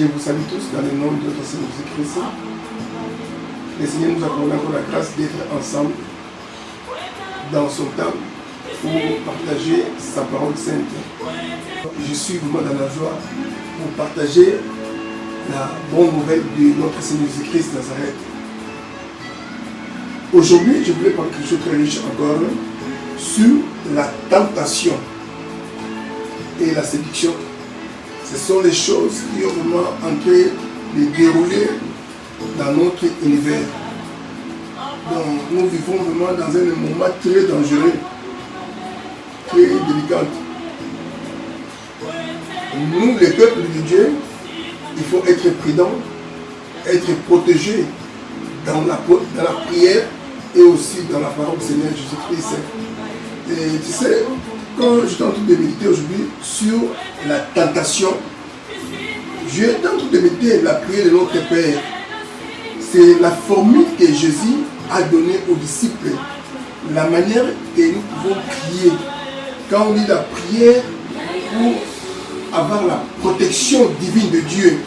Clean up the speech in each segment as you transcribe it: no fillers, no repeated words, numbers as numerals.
Je vous salue tous dans le nom de notre Seigneur Jésus-Christ. Le Seigneur nous accorde encore la grâce d'être ensemble dans son temps pour partager sa parole sainte. Je suis vraiment dans la joie pour partager la bonne nouvelle de notre Seigneur Jésus-Christ Nazareth. Aujourd'hui, je voulais parler quelque chose de très riche encore sur la tentation et la séduction. Ce sont les choses qui ont vraiment entré de dérouler dans notre univers. Donc, nous vivons vraiment dans un moment très dangereux, très délicat. Nous, les peuples de Dieu, il faut être prudent, être protégé dans la prière et aussi dans la parole du Seigneur Jésus-Christ. Et tu sais, quand j'étais en train de méditer aujourd'hui sur la tentation, j'étais en train de méditer la prière de notre Père. C'est la formule que Jésus a donnée aux disciples, la manière que nous pouvons prier. Quand on dit la prière pour avoir la protection divine de Dieu.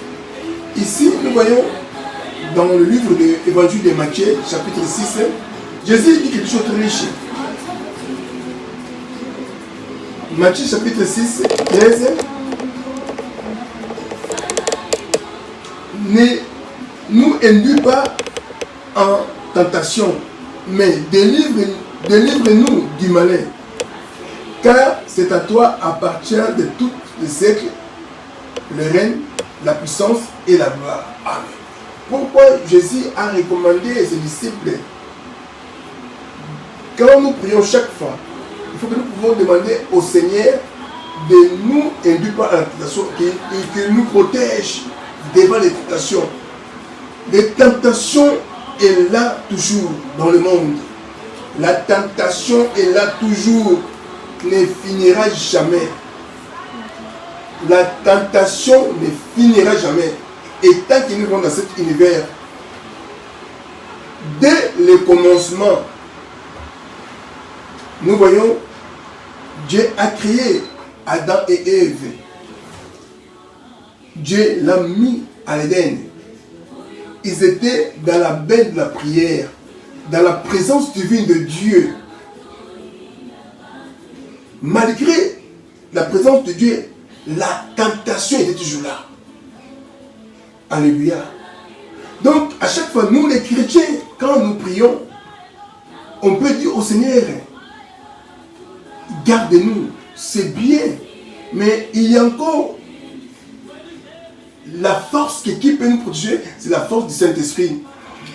Ici, nous voyons dans le livre de l'Évangile de Matthieu, chapitre 6, Jésus dit quelque chose de très riche. Matthieu chapitre 6, 13. Ne nous induis pas en tentation, mais délivre-nous du malin. Car c'est à toi appartient de tous les siècles le règne, la puissance et la gloire. Amen. Pourquoi Jésus a recommandé à ses disciples, quand nous prions chaque fois, il faut que nous pouvons demander au Seigneur de nous induire pas à la tentation et qu'il nous protège devant les tentations. Les tentations est là toujours dans le monde. La tentation est là toujours, ne finira jamais. La tentation ne finira jamais. Et tant que nous sommes dans cet univers, dès le commencement, nous voyons Dieu a créé Adam et Ève. Dieu l'a mis à l'Éden. Ils étaient dans la baie de la prière, dans la présence divine de Dieu. Malgré la présence de Dieu, la tentation était toujours là. Alléluia. Donc, à chaque fois, nous les chrétiens, quand nous prions, on peut dire au Seigneur, garde-nous, c'est bien, mais il y a encore la force qui peut nous protéger, c'est la force du Saint-Esprit.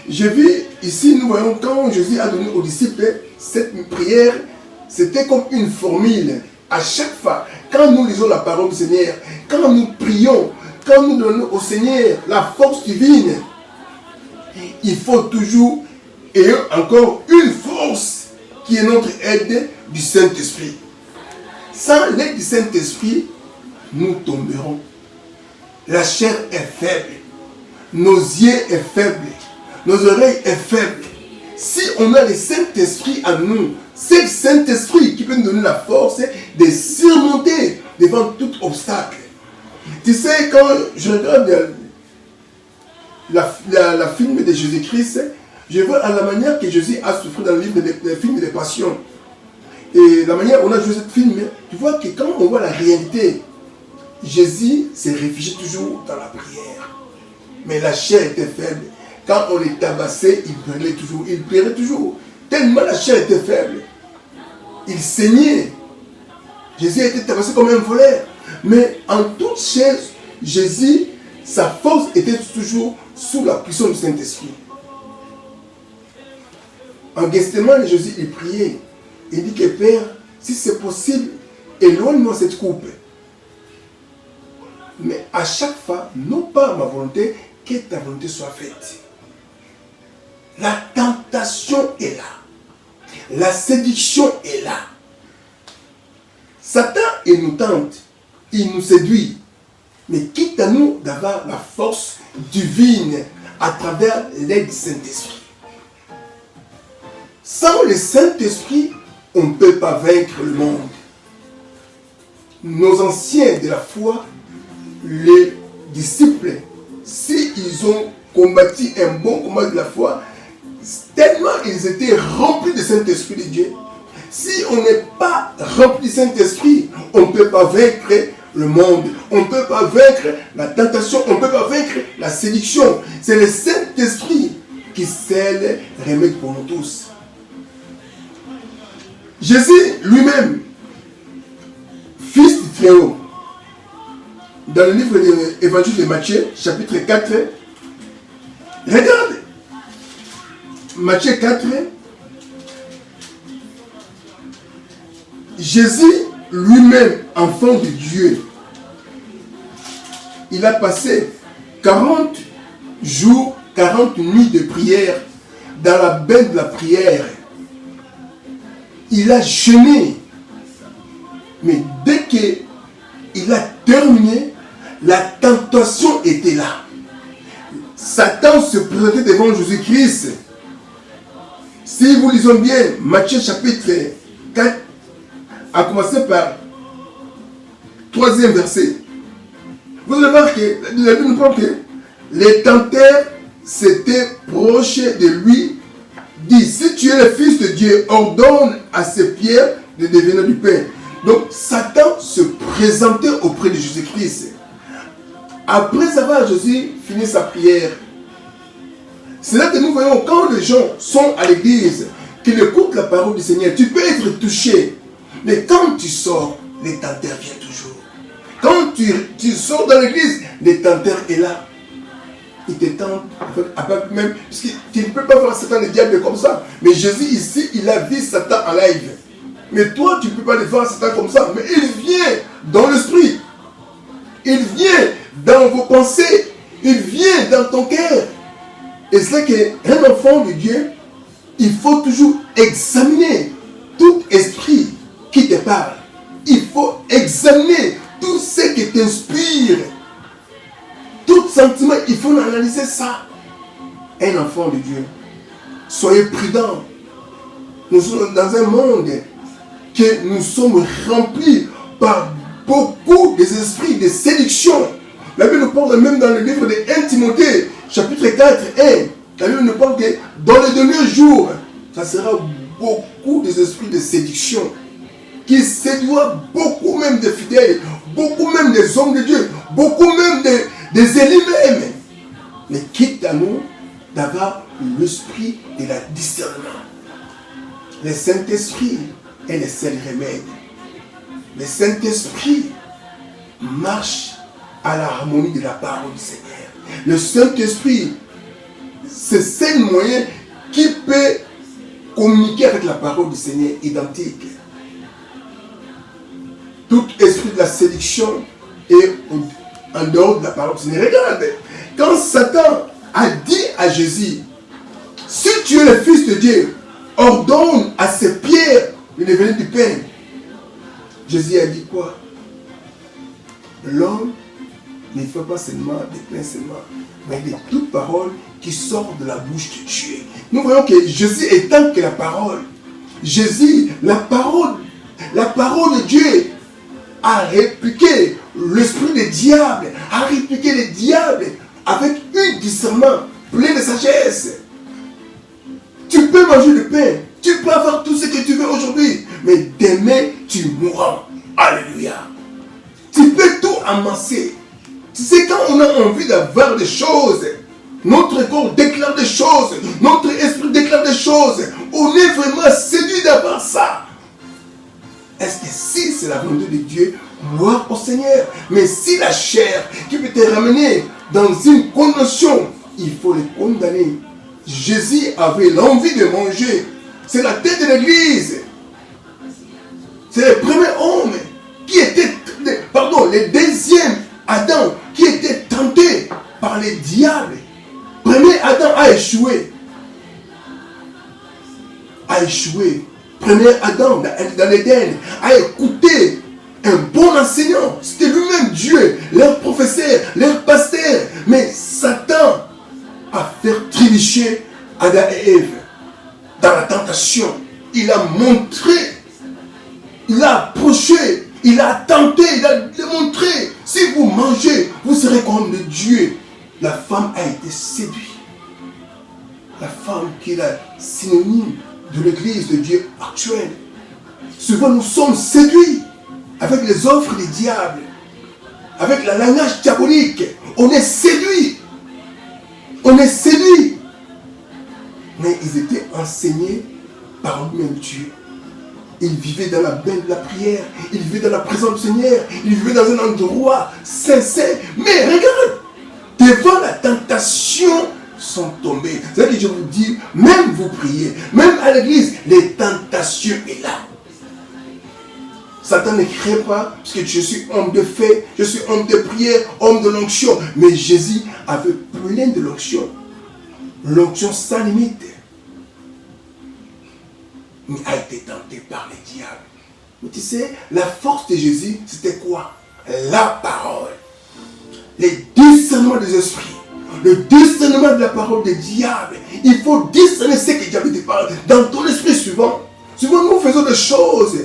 J'ai vu ici, nous voyons quand Jésus a donné aux disciples cette prière, c'était comme une formule. À chaque fois, quand nous lisons la parole du Seigneur, quand nous prions, quand nous donnons au Seigneur la force divine, il faut toujours, et encore une force qui est notre aide du Saint-Esprit. Sans l'aide du Saint-Esprit, nous tomberons. La chair est faible, nos yeux sont faibles, nos oreilles sont faibles. Si on a le Saint-Esprit en nous, c'est le Saint-Esprit qui peut nous donner la force de surmonter devant tout obstacle. Tu sais, quand je regarde la film de Jésus-Christ, je vois à la manière que Jésus a souffert dans le livre des films des passions. Et la manière dont on a joué ce film, tu vois que quand on voit la réalité, Jésus s'est réfugié toujours dans la prière. Mais la chair était faible. Quand on les tabassait, il brûlait toujours. Il pleurait toujours. Tellement la chair était faible. Il saignait. Jésus a été tabassé comme un voleur. Mais en toute chose, Jésus, sa force était toujours sous la puissance du Saint-Esprit. En Gethsémane, Jésus, il priait. Il dit que Père, si c'est possible, éloigne-moi cette coupe. Mais à chaque fois, non pas ma volonté, que ta volonté soit faite. La tentation est là. La séduction est là. Satan, il nous tente. Il nous séduit. Mais quitte à nous d'avoir la force divine à travers l'aide du Saint-Esprit. Sans le Saint-Esprit, on ne peut pas vaincre le monde. Nos anciens de la foi, les disciples, s'ils ont combattu un bon combat de la foi, tellement ils étaient remplis du Saint-Esprit de Dieu. Si on n'est pas rempli du Saint-Esprit, on ne peut pas vaincre le monde, on ne peut pas vaincre la tentation, on ne peut pas vaincre la séduction. C'est le Saint-Esprit qui scelle le remède pour nous tous. Jésus lui-même, fils du Très-Haut, dans le livre de l'Évangile de Matthieu, chapitre 4, regarde, Matthieu 4, Jésus lui-même, enfant de Dieu, il a passé 40 jours, 40 nuits de prière dans la baie de la prière. Il a jeûné. Mais dès qu'il a terminé, la tentation était là. Satan se présentait devant Jésus-Christ. Si vous lisez bien Matthieu chapitre 4, à commencer par 3e verset, vous allez voir que la Bible nous parle que les tenteurs s'étaient proches de lui, dit, si tu es le Fils de Dieu, ordonne à ces pierres de devenir du pain. Donc Satan se présentait auprès de Jésus-Christ. Après avoir Jésus fini sa prière, c'est là que nous voyons quand les gens sont à l'église, qu'ils écoutent la parole du Seigneur, tu peux être touché. Mais quand tu sors, les tenteurs viennent toujours. Quand tu sors dans l'église, les tenteurs est là. Il te tente, même, parce que tu ne peux pas voir Satan, le diable comme ça. Mais Jésus ici, il a vu Satan en live. Mais toi, tu ne peux pas le voir Satan comme ça. Mais il vient dans l'esprit. Il vient dans vos pensées. Il vient dans ton cœur. Et c'est là qu'un enfant de Dieu, il faut toujours examiner tout esprit qui te parle. Il faut examiner tout ce qui t'inspire. Tout sentiment, il faut analyser ça. Un enfant de Dieu, soyez prudents. Nous sommes dans un monde que nous sommes remplis par beaucoup des esprits de séduction. La Bible nous parle même dans le livre de 1 Timothée, chapitre 4, 1. La Bible nous parle que dans les derniers jours, ça sera beaucoup des esprits de séduction qui séduira beaucoup même des fidèles, beaucoup même des hommes de Dieu, beaucoup même des élus même. Mais quitte à nous d'avoir l'esprit de la discernement. Le Saint-Esprit est le seul remède. Le Saint-Esprit marche à l'harmonie de la parole du Seigneur. Le Saint-Esprit, c'est le seul moyen qui peut communiquer avec la parole du Seigneur identique. Tout esprit de la séduction est en dehors de la parole du Seigneur. Regarde, quand Satan a dit à Jésus, si tu es le Fils de Dieu, ordonne à ces pierres de devenir du pain. Jésus a dit quoi? L'homme ne fait pas seulement des pains seulement, mais de toute parole qui sort de la bouche de Dieu. Nous voyons que Jésus étant que la parole. Jésus, la parole de Dieu a répliqué l'esprit des diables, a répliqué les diables avec un discernement plein de sagesse. Tu peux manger le pain, tu peux avoir tout ce que tu veux aujourd'hui, mais demain tu mourras. Alléluia. Tu peux tout amasser. Tu sais, quand on a envie d'avoir des choses, notre corps déclare des choses, notre esprit déclare des choses, on est vraiment séduit d'avoir ça. Est-ce que si c'est la volonté de Dieu, gloire au Seigneur. Mais si la chair qui peut te ramener dans une condamnation, il faut le condamner. Jésus avait l'envie de manger. C'est la tête de l'église. C'est le premier homme qui était, le deuxième Adam qui était tenté par les diables. Premier Adam a échoué. Premier Adam dans l'Éden a écouté un bon enseignant. C'était lui-même Dieu, leur professeur, leur pasteur. Mais Satan a fait trébucher Adam et Ève dans la tentation. Il a montré, il a approché, il a tenté, il a démontré Si vous mangez, vous serez comme de Dieu. La femme a été séduite. La femme qui est la synonyme de l'église de Dieu actuelle. Souvent nous sommes séduits avec les offres des diables, avec le langage diabolique. On est séduit. On est séduit. Mais ils étaient enseignés par lui-même Dieu. Ils vivaient dans la baie de la prière. Ils vivaient dans la présence du Seigneur. Ils vivaient dans un endroit sincère. Mais regarde, devant la tentation, sont tombés. C'est-à-dire que je vous dis, même vous priez, même à l'église, les tentations sont là. Satan ne crée pas, parce que je suis homme de fait, je suis homme de prière, homme de l'onction. Mais Jésus avait plein de l'onction. L'onction sans limite. Mais a été tenté par les diables. Mais tu sais, la force de Jésus, c'était quoi? La parole. Les discernements des esprits. Le discernement de la parole des diables. Il faut discerner ce que le diable te parle. Dans ton esprit souvent, nous faisons des choses.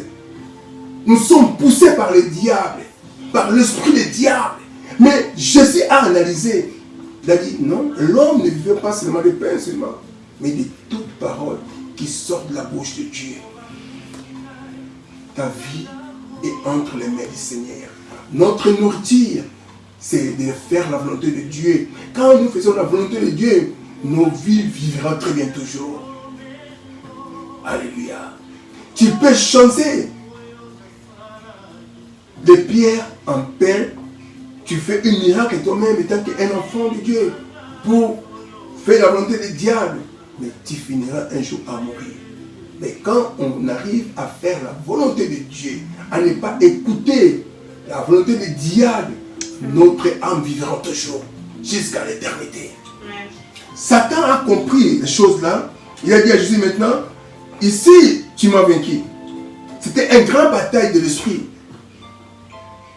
Nous sommes poussés par les diables, par l'esprit des diables. Mais Jésus a analysé. Il a dit non, l'homme ne vivait pas seulement de pain seulement, mais de toute parole qui sort de la bouche de Dieu. Ta vie est entre les mains du Seigneur. Notre nourriture, c'est de faire la volonté de Dieu. Quand nous faisons la volonté de Dieu, nos vies vivront très bien toujours. Alléluia. Tu peux changer des pierres en pain. Tu fais un miracle toi-même étant qu'un enfant de Dieu pour faire la volonté du diable. Mais tu finiras un jour à mourir. Mais quand on arrive à faire la volonté de Dieu, à ne pas écouter la volonté du diable, notre âme vivra toujours jusqu'à l'éternité. Satan a compris les choses là. Il a dit à Jésus maintenant, ici tu m'as vaincu. C'était une grande bataille de l'esprit.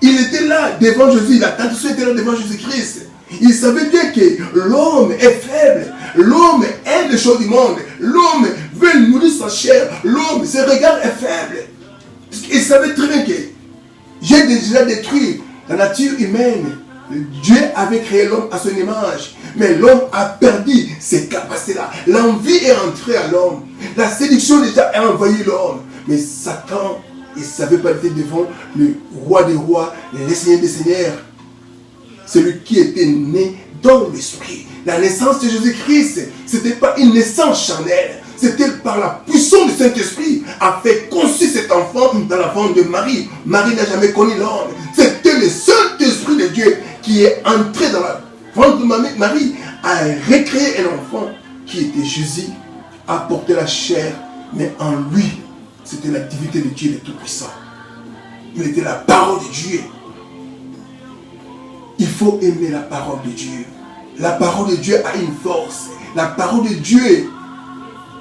Il était là devant Jésus, la tentation était là devant Jésus-Christ. Il savait bien que l'homme est faible, l'homme aime les choses du monde, l'homme veut nourrir sa chair, l'homme, ses regards est faible. Il savait très bien que j'ai déjà détruit la nature humaine. Dieu avait créé l'homme à son image, mais l'homme a perdu ses capacités-là. L'envie est entrée à l'homme, la séduction déjà a envahi l'homme. Mais Satan, il ne savait pas être devant le roi des rois, le Seigneur des seigneurs. Celui qui était né dans l'esprit. La naissance de Jésus-Christ, ce n'était pas une naissance charnelle. C'était par la puissance du Saint-Esprit a fait conçu cet enfant dans la ventre de Marie. Marie n'a jamais connu l'homme. C'était le Saint-Esprit de Dieu qui est entré dans la ventre de Marie, a recréé un enfant qui était Jésus, a porté la chair, mais en lui, c'était la divinité de Dieu le Tout-Puissant. Il était la parole de Dieu. Il faut aimer la parole de Dieu. La parole de Dieu a une force. La parole de Dieu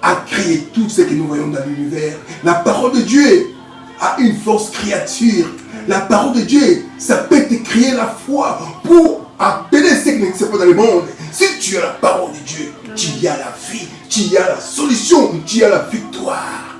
a créé tout ce que nous voyons dans l'univers. La parole de Dieu a une force créature. La parole de Dieu, ça peut te créer la foi pour appeler ce qui n'existe pas dans le monde. Si tu as la parole de Dieu, tu as la vie, tu as la solution, tu as la victoire.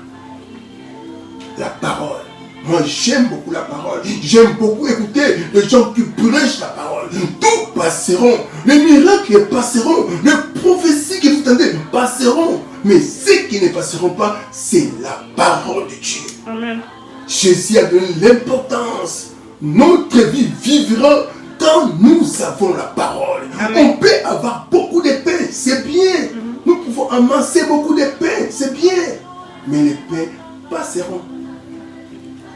La parole. Moi, j'aime beaucoup la parole. J'aime beaucoup écouter les gens qui prêchent la parole. Tout passeront. Les miracles passeront. Les prophéties que vous entendez passeront. Mais ce qui ne passeront pas, c'est la parole de Dieu. Amen. Jésus a donné l'importance. Notre vie vivra quand nous avons la parole. Amen. On peut avoir beaucoup de pain, c'est bien. Nous pouvons amasser beaucoup de pain, c'est bien. Mais les pains passeront.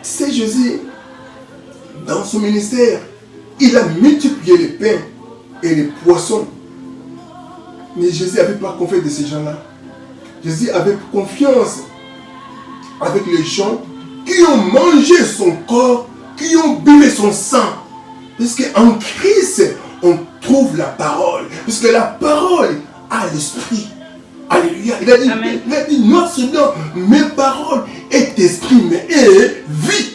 C'est Jésus, dans son ministère, il a multiplié les pains et les poissons. Mais Jésus n'avait pas confiance de ces gens-là. Jésus avait confiance avec les gens qui ont mangé son corps, qui ont bu son sang. Parce qu'en Christ, on trouve la parole. Parce que la parole a l'esprit. Alléluia. Il a dit, non seulement mes paroles est esprit, mais est vie.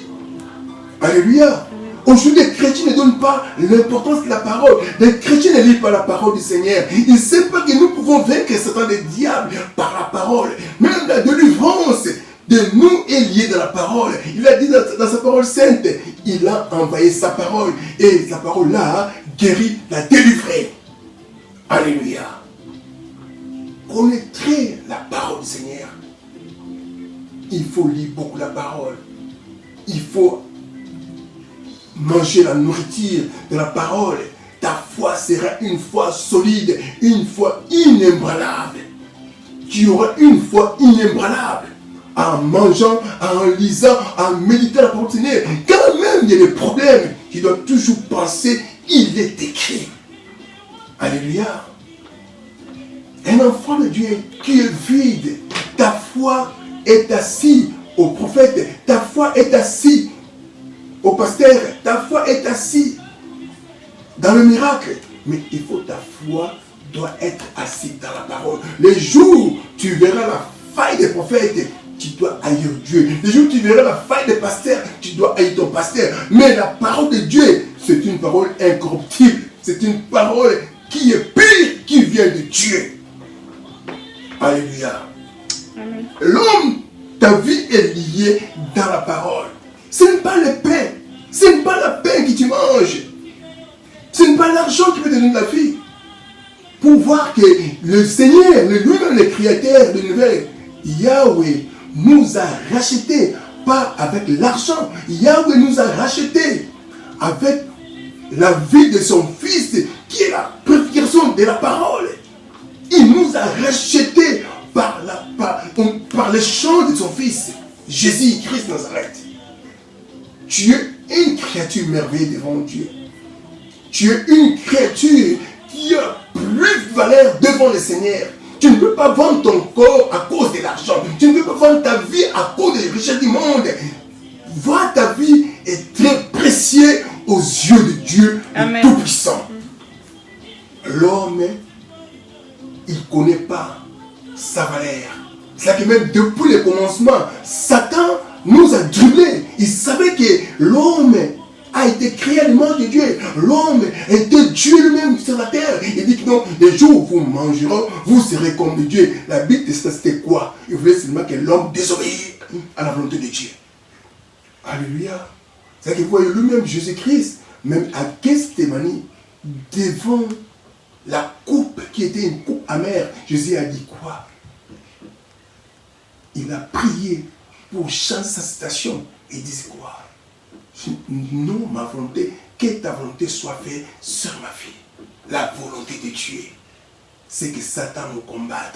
Alléluia. Aujourd'hui, les chrétiens ne donnent pas l'importance de la parole. Les chrétiens ne lisent pas la parole du Seigneur. Ils ne savent pas que nous pouvons vaincre Satan des diables par la parole. Même la délivrance de nous est lié dans la parole. Il a dit dans sa parole sainte, il a envoyé sa parole. Et sa parole là guérit, l'a délivré. Alléluia. Connaîtrez la parole du Seigneur. Il faut lire beaucoup la parole. Il faut manger la nourriture de la parole. Ta foi sera une foi solide, une foi inébranlable. Tu auras une foi inébranlable. En mangeant, en lisant, en méditant la parole du Seigneur. Quand même il y a des problèmes, tu dois toujours penser, il est écrit. Alléluia. Un enfant de Dieu qui est vide, ta foi est assise au prophète, ta foi est assise au pasteur, ta foi est assise dans le miracle. Mais il faut ta foi doit être assise dans la parole. Les jours où tu verras la faille des prophètes, tu dois haïr Dieu. Les jours où tu verras la faille des pasteurs, tu dois haïr ton pasteur. Mais la parole de Dieu, c'est une parole incorruptible. C'est une parole qui est pure, qui vient de Dieu. Alléluia. Amen. L'homme, ta vie est liée dans la parole. Ce n'est pas le pain. Ce n'est pas la pain que tu manges. Ce n'est pas l'argent qui peut te donner la vie. Pour voir que le Seigneur, lui-même le créateur de l'univers, Yahweh, nous a rachetés, pas avec l'argent. Yahweh nous a rachetés avec la vie de son Fils, qui est la préfiguration de la parole. Il nous a rachetés par le chant de son Fils, Jésus-Christ Nazareth. Tu es une créature merveilleuse devant Dieu. Tu es une créature qui a plus de valeur devant le Seigneur. Tu ne peux pas vendre ton corps à cause de l'argent. Tu ne peux pas vendre ta vie à cause des richesses du monde. Voir ta vie est très précieux aux yeux de Dieu, le Tout-Puissant. L'homme, il ne connaît pas sa valeur. C'est que même depuis le commencement, Satan nous a dribblés. Il savait que l'homme a été créé à l'image de Dieu. L'homme était Dieu lui-même sur la terre. Il dit que non, les jours où vous mangerez, vous serez comme Dieu. La Bible, c'était quoi? Il voulait seulement que l'homme désobéisse à la volonté de Dieu. Alléluia. C'est que vous voyez lui-même Jésus-Christ, même à Gethsémani, devant la coupe qui était une coupe amère, Jésus a dit quoi? Il a prié pour changer sa situation. Il disait quoi? Non, ma volonté, que ta volonté soit faite sur ma vie. La volonté de Dieu, c'est que Satan nous combatte,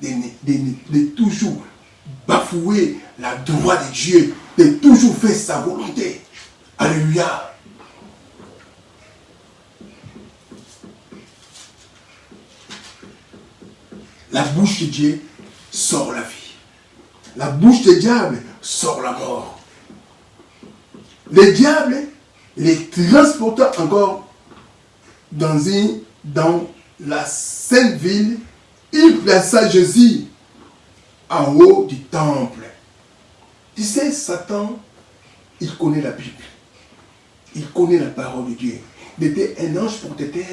de toujours bafouer la droit de Dieu, de toujours faire sa volonté. Alléluia. La bouche de Dieu sort la vie. La bouche du diable sort la mort. Le diable les transporta encore dans la sainte ville. Il plaça Jésus en haut du temple. Tu sais, Satan, il connaît la Bible. Il connaît la parole de Dieu. Il était un ange protecteur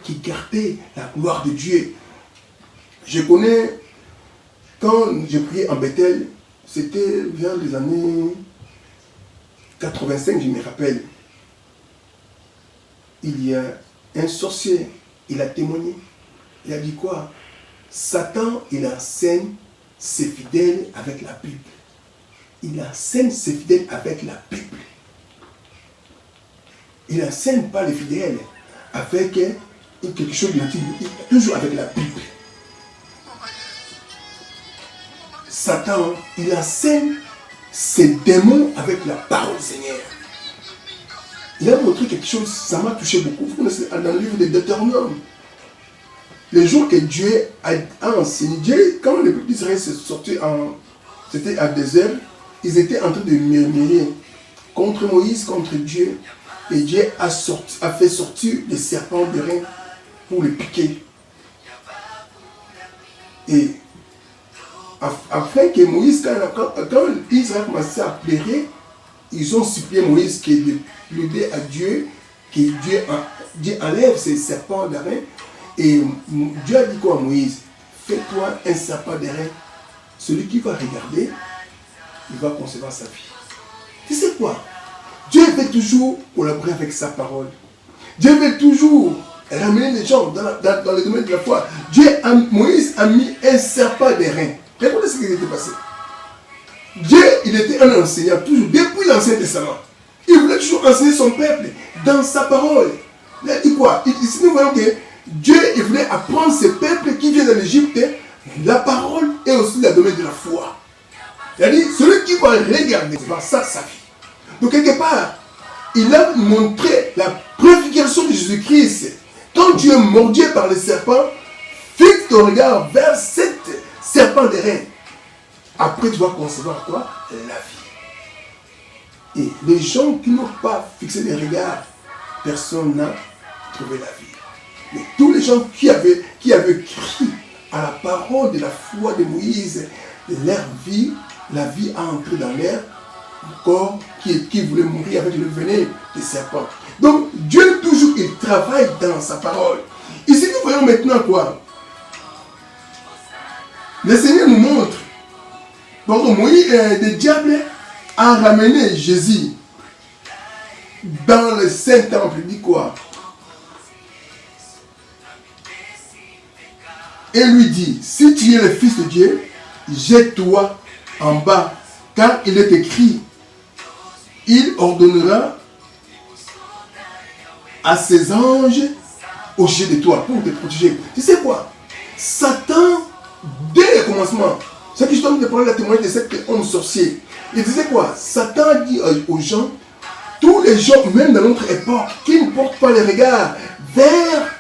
qui gardait la gloire de Dieu. Je connais, quand j'ai prié en Bethel, c'était vers les années 85, je me rappelle. Il y a un sorcier, il a témoigné. Il a dit quoi? Satan, il enseigne ses fidèles avec la Bible. Il enseigne ses fidèles avec la Bible. Il n'enseigne pas les fidèles avec quelque chose de toujours avec la Bible. Satan, il enseigne ses démons avec la parole du Seigneur. Il a montré quelque chose, ça m'a touché beaucoup. Vous connaissez dans le livre de Deutéronome. Le jour que Dieu a enseigné, Dieu, quand les peuples d'Israël se sortaient c'était à désert, ils étaient en train de murmurer contre Moïse, contre Dieu. Et Dieu a fait sortir les serpents de rein pour les piquer. Et afin que Moïse, quand Israël commençait à pleurer, ils ont supplié Moïse de plaider à Dieu, que Dieu enlève ces serpents d'airain. Et Dieu a dit quoi à Moïse? Fais-toi un serpent d'airain. Celui qui va regarder, il va concevoir sa vie. Tu sais quoi? Dieu veut toujours collaborer avec sa parole. Dieu veut toujours ramener les gens dans le domaine de la foi. Moïse a mis un serpent des reins. Regardez ce qui était passé. Dieu, il était un enseignant, toujours, depuis l'Ancien Testament. Il voulait toujours enseigner son peuple dans sa parole. Il a dit quoi? Ici, nous voyons que Dieu, il voulait apprendre ce peuple qui vient de l'Égypte, la parole et aussi le domaine de la foi. Il a dit, celui qui va regarder, c'est ça sa vie. Donc, quelque part, il a montré la préfiguration de Jésus-Christ. Quand tu es mordu par le serpent, fixe ton regard vers cet serpent des reins. Après, tu vas concevoir quoi? La vie. Et les gens qui n'ont pas fixé les regards, personne n'a trouvé la vie. Mais tous les gens qui avaient crié à la parole de la foi de Moïse, leur vie, la vie a entré dans leur corps qui voulait mourir avec le venin des serpents. Donc, Dieu toujours, il travaille dans sa parole. Ici, nous voyons maintenant quoi? Le Seigneur nous montre. Donc, Moïse, le diable a ramené Jésus dans le Saint-Temple. Il dit quoi? Et lui dit, si tu es le Fils de Dieu, jette-toi en bas, car il est écrit, il ordonnera à ses anges au sujet de toi pour te protéger. Tu sais quoi? Satan, dès le commencement, c'est que je donne de parler la témoignage de cet homme sorcier. Il disait quoi? Satan dit aux gens, tous les gens, même dans notre époque, qui ne portent pas les regards vers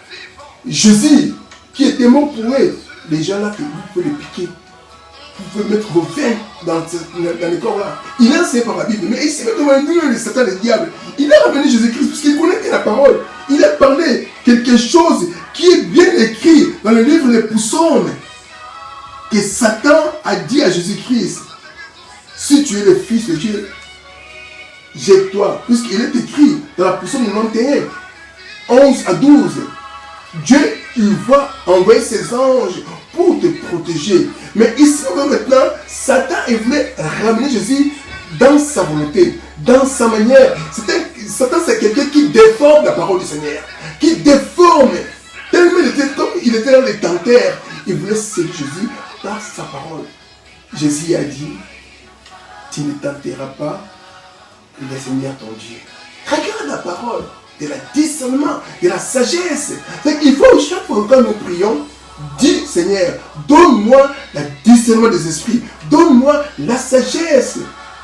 Jésus, qui était mort pour eux, les gens là, vous pouvez les piquer. Vous pouvez mettre vos veines dans les corps là. Il a enseigné par la Bible, mais il s'est devant le Satan, le diable. Il a ramené Jésus-Christ parce qu'il connaissait la parole. Il a parlé quelque chose qui est bien écrit dans le livre des Psaumes. Que Satan a dit à Jésus-Christ, si tu es le Fils de Dieu, jette-toi. Puisqu'il est écrit dans la Psaume 91, 11 à 12. Dieu, il va envoyer ses anges pour te protéger. Mais ici, maintenant, Satan, il voulait ramener Jésus dans sa volonté, dans sa manière. Satan, c'est quelqu'un qui déforme la parole du Seigneur. Qui déforme. Tellement il était dans les tentères. Il voulait séduire Jésus par sa parole. Jésus a dit, tu ne tenteras pas le Seigneur ton Dieu. Regarde la parole de la discernement, de la sagesse. Il faut chaque fois quand nous prions, dis Seigneur, donne-moi la discernement des esprits, donne-moi la sagesse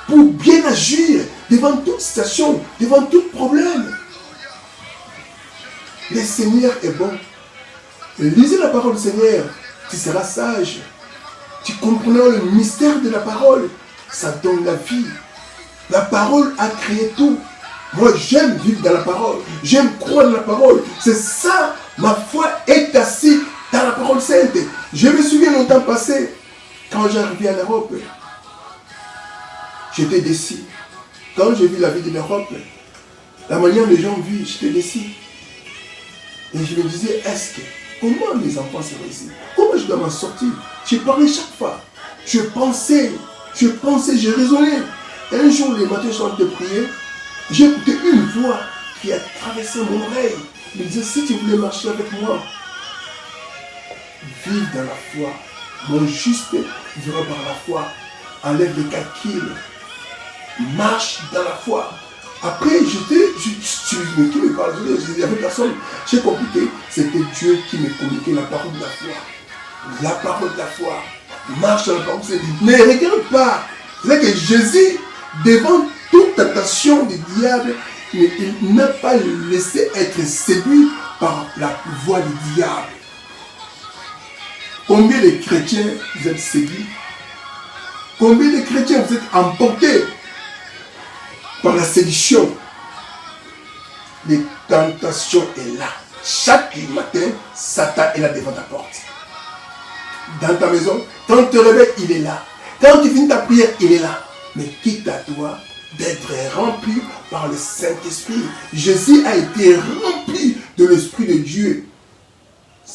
pour bien agir devant toute situation, devant tout problème. Le Seigneur est bon. Lisez la parole du Seigneur, tu seras sage. Tu comprendras le mystère de la parole. Ça donne la vie. La parole a créé tout. Moi, j'aime vivre dans la parole. J'aime croire dans la parole. C'est ça, ma foi est assise dans la parole sainte. Je me souviens longtemps passé, quand j'arrivais en Europe, j'étais déçu. Quand j'ai vu la vie de l'Europe, la manière dont les gens vivent, j'étais déçu. Et je me disais, comment mes enfants seraient ici? Comment je dois m'en sortir? J'ai parlé chaque fois. Je pensais, j'ai raisonné. Un jour, les matins, je suis en train de prier. J'ai écouté une voix qui a traversé mon oreille. Il me disait, si tu voulais marcher avec moi, vive dans la foi. Mon juste vivra par la foi. Enlève les calculs. Marche dans la foi. Après, qui me parle, il n'y avait personne. J'ai compris que c'était Dieu qui me communiquait la parole de la foi. La parole de la foi. Marche dans la parole. Ne regarde pas. C'est que Jésus, devant toute tentation du diable, il n'a pas laissé être séduit par la voix du diable. Combien de chrétiens vous êtes séduits? Combien de chrétiens vous êtes emportés par la séduction? Les tentations est là. Chaque matin, Satan est là devant ta porte. Dans ta maison, quand tu te réveilles, il est là. Quand tu finis ta prière, il est là. Mais quitte à toi d'être rempli par le Saint-Esprit. Jésus a été rempli de l'Esprit de Dieu.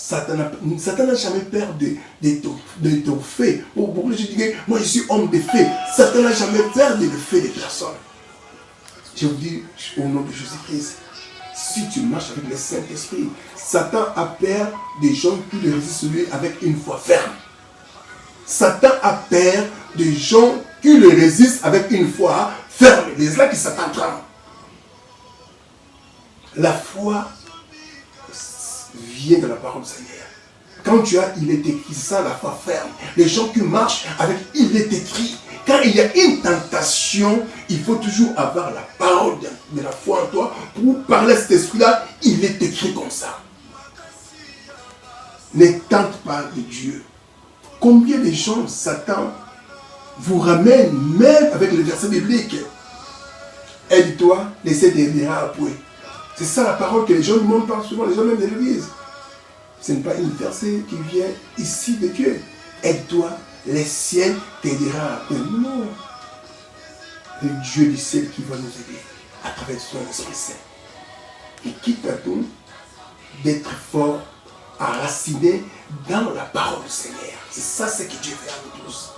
Satan n'a jamais peur de ton fait. Beaucoup de gens disent, moi je suis homme de fait. Satan n'a jamais peur de le fait des personnes. Je vous dis, au nom de Jésus-Christ, si tu marches avec le Saint-Esprit, Satan a peur des gens qui le résistent lui avec une foi ferme. Satan a peur des gens qui le résistent avec une foi ferme. C'est là que Satan tremble. La foi vient de la parole du Seigneur. Quand tu as, il est écrit, ça la foi ferme. Les gens qui marchent avec, il est écrit. Quand il y a une tentation, il faut toujours avoir la parole de la foi en toi pour parler à cet esprit-là. Il est écrit comme ça. Ne tente pas de Dieu. Combien de gens, Satan, vous ramène même avec le verset biblique. Aide-toi, laissez des miracles à pouet. C'est ça la parole que les gens nous parlent souvent, les gens même de l'église. Ce n'est pas une verset qui vient ici de Dieu. Aide-toi, le ciel t'aidera. Non. Le Dieu du ciel qui va nous aider à travers son Esprit Saint. Et quitte à tout d'être fort, enraciné dans la parole du Seigneur. C'est ça ce que Dieu fait à nous tous.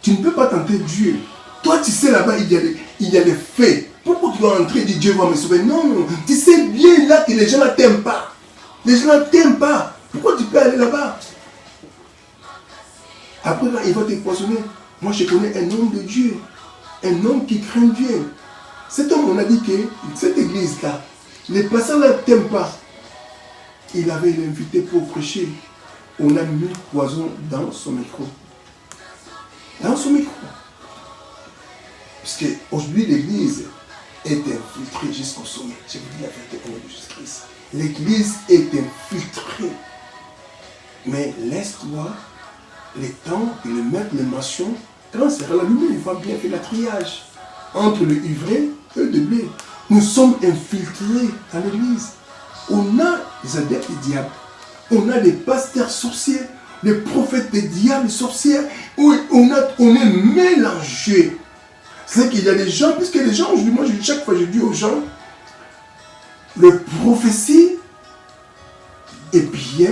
Tu ne peux pas tenter Dieu. Toi, tu sais là-bas, il y a les faits. Pourquoi tu dois entrer et dire Dieu va me sauver? Non, tu sais bien là que les gens ne t'aiment pas. Les gens ne t'aiment pas. Pourquoi tu peux aller là-bas? Après là, il va te poissonner. Moi, je connais un homme de Dieu. Un homme qui craint Dieu. Cet homme, on a dit que cette église-là, les pasteurs ne t'aiment pas. Il avait invité pour prêcher. On a mis poison dans son micro. Dans son micro. Parce qu'aujourd'hui, l'église est infiltrée jusqu'au sommet. Je vous dis la vérité au nom de Jésus-Christ. L'église est infiltrée. Mais laisse-toi le temps de le mettre les mentions. Quand c'est la lumière, il va bien faire le triage entre le ivraie et le blé. Nous sommes infiltrés à l'église. On a des adeptes des diables. On a des pasteurs sorciers, des prophètes des diables sorcières. On est mélangés. C'est qu'il y a des gens, puisque les gens, moi chaque fois je dis aux gens, le prophétie, eh bien,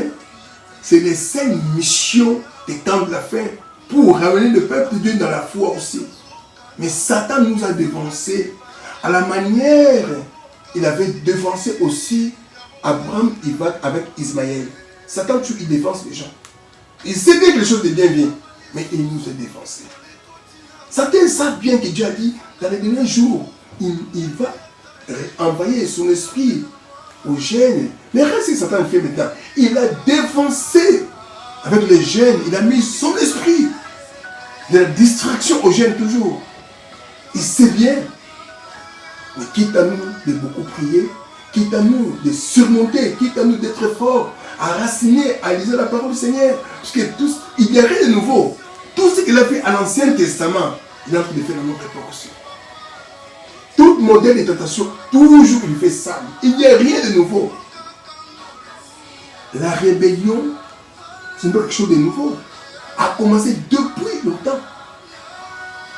c'est les 5 missions des temps de la fin pour ramener le peuple de Dieu dans la foi aussi. Mais Satan nous a devancés à la manière, il avait devancé aussi Abraham, Isaac avec Ismaël. Satan, il dévance les gens. Il sait bien que les choses deviennent bien, mais il nous a dévancés. Certains savent bien que Dieu a dit, dans les derniers jours, il va envoyer son esprit aux jeunes. Mais regarde ce que Satan fait maintenant. Il a défoncé avec les jeunes. Il a mis son esprit de la distraction aux jeunes toujours. Il sait bien. Mais quitte à nous de beaucoup prier, quitte à nous de surmonter, quitte à nous d'être forts, à raciner, à lire la parole du Seigneur. Parce que il n'y a rien de nouveau. Tout ce qu'il a fait à l'Ancien Testament, il est en train de faire dans notre époque aussi. Tout modèle de tentation, toujours il fait ça. Il n'y a rien de nouveau. La rébellion, ce n'est pas quelque chose de nouveau. A commencé depuis longtemps.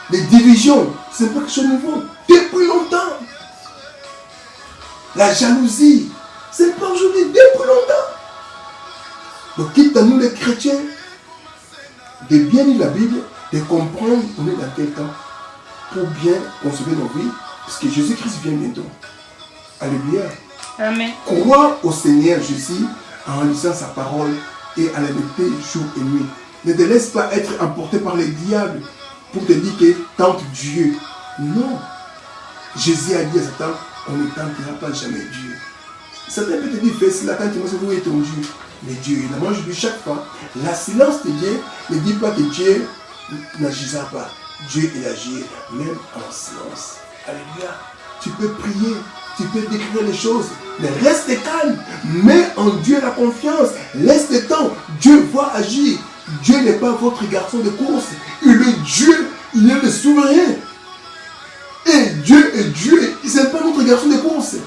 Les divisions, ce n'est pas quelque chose de nouveau. Depuis longtemps. La jalousie, ce n'est pas aujourd'hui, depuis longtemps. Donc quitte à nous les chrétiens, de bien lire la Bible, de comprendre on est dans quel temps, pour bien concevoir nos vies, parce que Jésus-Christ vient bientôt. Alléluia. Amen. Crois au Seigneur Jésus en lisant sa parole et à la méditer jour et nuit. Ne te laisse pas être emporté par les diables pour te dire que tente Dieu. Non. Jésus a dit à Satan, on ne tentera pas jamais Dieu. Satan peut te dire, fais cela quand tu vas savoir où est ton Dieu. Mais Dieu est là. Moi je dis chaque fois, la silence de Dieu ne dit pas que Dieu n'agira pas. Dieu il agit même en silence. Alléluia. Tu peux prier, tu peux décrire les choses, mais reste calme. Mets en Dieu la confiance. Laisse le temps. Dieu va agir. Dieu n'est pas votre garçon de course. Il est Dieu. Il est le souverain. Et Dieu est Dieu. Ce n'est pas notre garçon de course.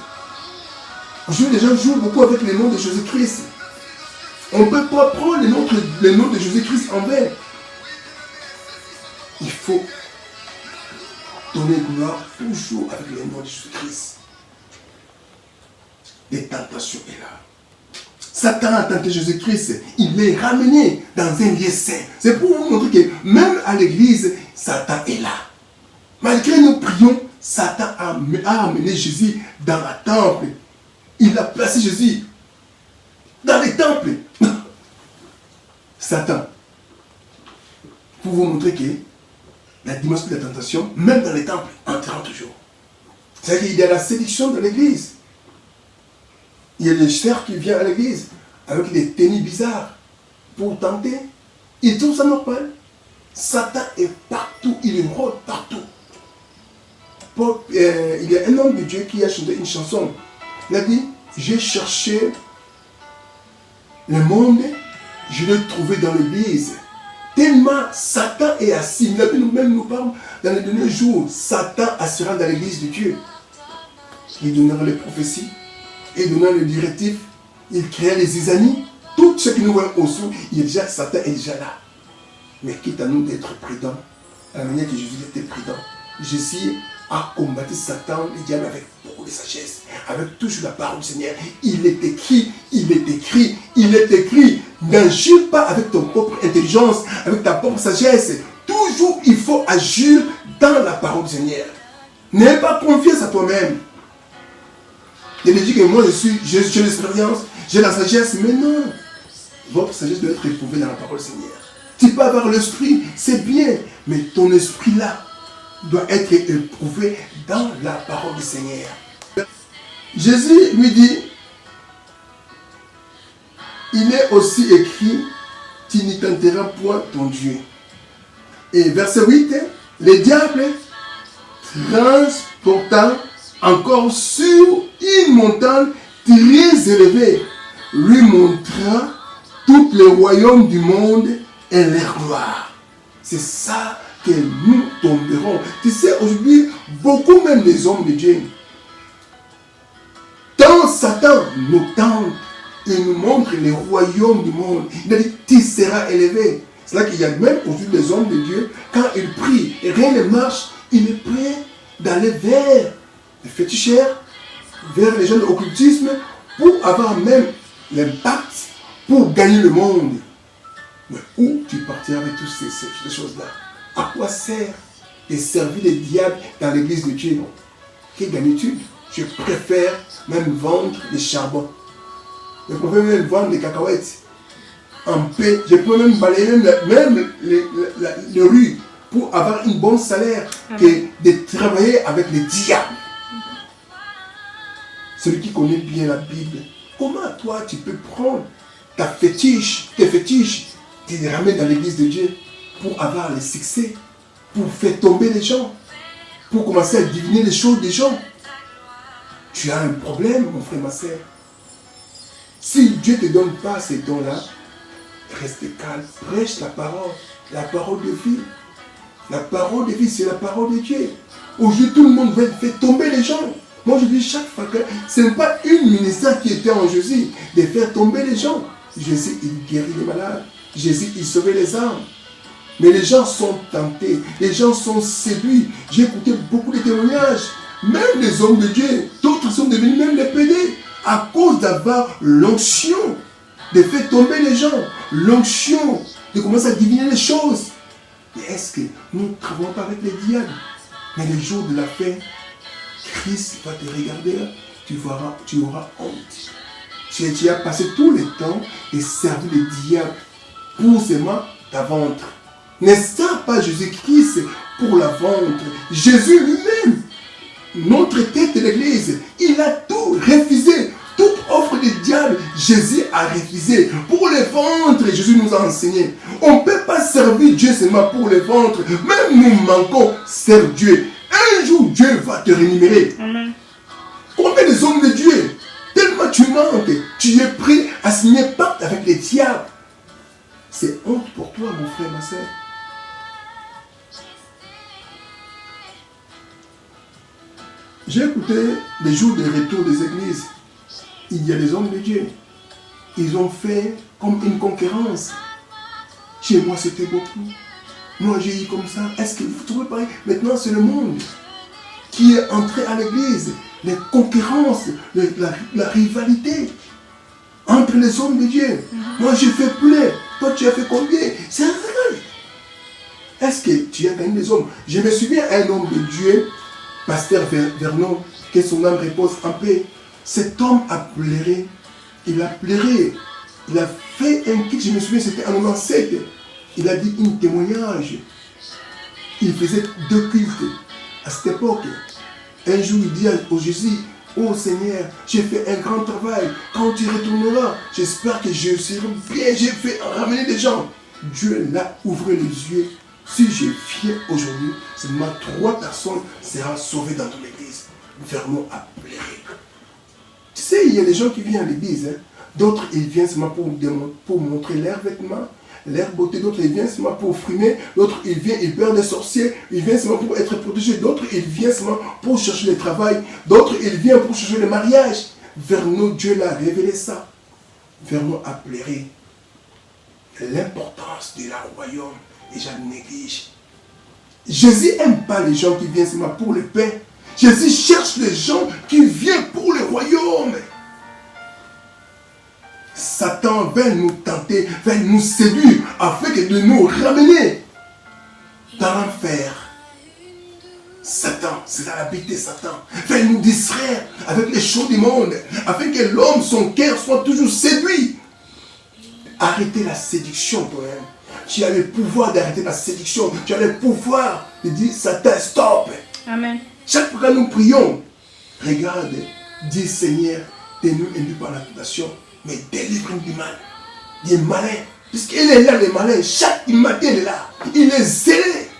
Aujourd'hui, les gens jouent beaucoup avec le nom de Jésus-Christ. On ne peut pas prendre le nom de Jésus-Christ en vain. Il faut donner gloire toujours avec le nom de Jésus-Christ. Les tentations est là. Satan a tenté Jésus-Christ. Il l'est ramené dans un lieu saint. C'est pour vous montrer que même à l'église, Satan est là. Malgré nos prions, Satan a amené Jésus dans le temple. Il a placé Jésus dans les temples. Satan, pour vous montrer que la dimension de la tentation, même dans les temples, entrera toujours. C'est-à-dire qu'il y a la séduction dans l'église. Il y a des chers qui viennent à l'église avec des tenues bizarres pour tenter. Ils trouvent ça normal. Satan est partout, il rôde partout. Il y a un homme de Dieu qui a chanté une chanson. Il a dit, j'ai cherché le monde, je l'ai trouvé dans l'église. Tellement Satan est assis. La Bible même nous parle dans les derniers jours. Satan assera dans l'église de Dieu. Il donnera les prophéties, il donnera les directifs, il créera les zizanies. Tout ce que nous voyons au-dessous, Satan est déjà là. Mais quitte à nous d'être prudents, à la manière que Jésus était prudent. Jésus a combattu Satan, le diable, avec beaucoup de sagesse, avec toujours la parole du Seigneur. Il est écrit, il est écrit, il est écrit. N'agis pas avec ton propre intelligence, avec ta propre sagesse. Toujours, il faut agir dans la parole du Seigneur. N'aie pas confiance à toi-même. Il dit que moi, j'ai l'expérience, j'ai la sagesse, mais non. Votre sagesse doit être éprouvée dans la parole du Seigneur. Tu peux avoir l'esprit, c'est bien, mais ton esprit là doit être éprouvé dans la parole du Seigneur. Jésus lui dit, il est aussi écrit, tu n'y tenteras point ton Dieu. Et verset 8, le diable transportant encore sur une montagne très élevée, lui montra tous les royaumes du monde et leur gloire. C'est ça que nous tomberons. Tu sais, aujourd'hui, beaucoup même des hommes de Dieu, quand Satan nous tente, il nous montre les royaumes du monde. Il a dit, tu seras élevé. C'est là qu'il y a même aujourd'hui des hommes de Dieu, quand ils prient et rien ne marche, il est prêt d'aller vers les féticheurs, vers les gens de l'occultisme, pour avoir même l'impact, pour gagner le monde. Mais où tu partiras avec toutes ces choses-là? À quoi sert de servir les diables dans l'église de Dieu? Quelle gagne-tu? Je préfère même vendre des charbons. Je préfère même vendre des cacahuètes en paix. Je peux même balayer même les rues pour avoir un bon salaire que de travailler avec les diables. Celui qui connaît bien la Bible, comment toi tu peux prendre tes fétiches, tu les ramènes dans l'église de Dieu pour avoir le succès, pour faire tomber les gens, pour commencer à diviner les choses des gens? Tu as un problème, mon frère, ma soeur. Si Dieu ne te donne pas ces dons-là, reste calme, prêche la parole de vie. La parole de vie, c'est la parole de Dieu. Aujourd'hui, tout le monde veut faire tomber les gens. Moi, je dis chaque fois que ce n'est pas une ministère qui était en Jésus de faire tomber les gens. Jésus, il guérit les malades. Jésus, il sauvait les âmes. Mais les gens sont tentés, les gens sont séduits. J'ai écouté beaucoup de témoignages. Même les hommes de Dieu, d'autres sont devenus même les pédés à cause d'avoir l'onction de faire tomber les gens, l'onction de commencer à diviner les choses. Mais est-ce que nous ne travaillons pas avec les diables? Mais le jour de la fin, Christ va te regarder, tu auras honte. Tu as passé tout le temps et servi le diable pour seulement ta ventre. N'est-ce pas Jésus-Christ pour la ventre? Jésus lui-même, notre tête de l'église, il a tout refusé. Toute offre du diable, Jésus a refusé. Pour les ventres, Jésus nous a enseigné. On ne peut pas servir Dieu seulement pour les ventres. Même nous manquons, serve Dieu. Un jour, Dieu va te rémunérer. Amen. Combien des hommes de Dieu, tellement tu manques, tu es prêt à signer pacte avec les diables. C'est honte pour toi, mon frère, ma soeur. J'ai écouté les jours de retour des églises. Il y a des hommes de Dieu. Ils ont fait comme une concurrence. Chez moi, c'était beaucoup. Moi, j'ai eu comme ça. Est-ce que vous trouvez pareil? Maintenant, c'est le monde qui est entré à l'église. Les concurrences, la rivalité entre entre les hommes de Dieu. Moi, j'ai fait plein. Toi, tu as fait combien? C'est vrai. Est-ce que tu as gagné les hommes? Je me souviens un homme de Dieu, pasteur Vernon, que son âme repose en paix. Cet homme a pleuré. Il a pleuré. Il a fait un culte, je me souviens, c'était en 97. Il a dit un témoignage. Il faisait 2 cultes à cette époque. Un jour, il dit au Jésus, oh Seigneur, j'ai fait un grand travail. Quand tu retourneras, j'espère que je serai bien. J'ai fait ramener des gens. Dieu l'a ouvert les yeux. Si je viens aujourd'hui, seulement 3 personnes seront sauvées dans ton église. Vernon a pleuré. Tu sais, il y a des gens qui viennent à l'église. Hein. D'autres, ils viennent seulement pour montrer leurs vêtements, leur beauté. D'autres, ils viennent seulement pour frimer. D'autres, ils viennent, ils perdent des sorciers. Ils viennent seulement pour être protégés. D'autres, ils viennent seulement pour chercher le travail. D'autres, ils viennent pour chercher le mariage. Vernon, Dieu l'a révélé ça. Vernon a pleuré. L'importance de la royaume, les gens négligent. Jésus n'aime pas les gens qui viennent seulement pour le pain. Jésus cherche les gens qui viennent pour le royaume. Satan va nous tenter, va nous séduire afin de nous ramener dans l'enfer. Satan, c'est la habitude de Satan, va nous distraire avec les choses du monde afin que l'homme, son cœur soit toujours séduit. Arrêtez la séduction toi-même. Tu as le pouvoir d'arrêter la séduction. Tu as le pouvoir de dire Satan, stop. Amen. Chaque fois que nous prions, regarde, dis Seigneur, ne nous induis pas la tentation, mais délivre-nous du mal. Il est malin. Puisqu'il est là, le malin, chaque matin il est là. Il est zélé.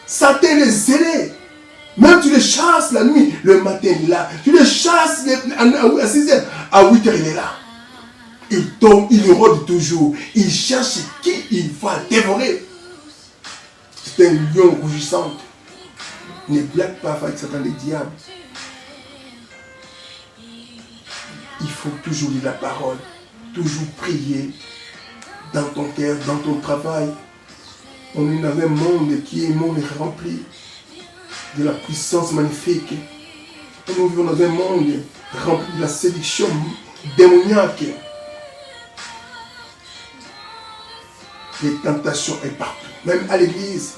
Satan est zélé. Même tu le chasses la nuit, le matin il est là. Tu le chasses à 6 h, à 8 h il est là. Il tombe, il rôde toujours. Il cherche qui il va dévorer. C'est un lion rougissant. Ne blague pas avec Satan le diable. Il faut toujours lire la parole. Toujours prier dans ton cœur, dans ton travail. On est dans un monde qui est un monde rempli de la puissance magnifique. Nous vivons dans un monde rempli de la séduction démoniaque. Les tentations sont partout. Même à l'église,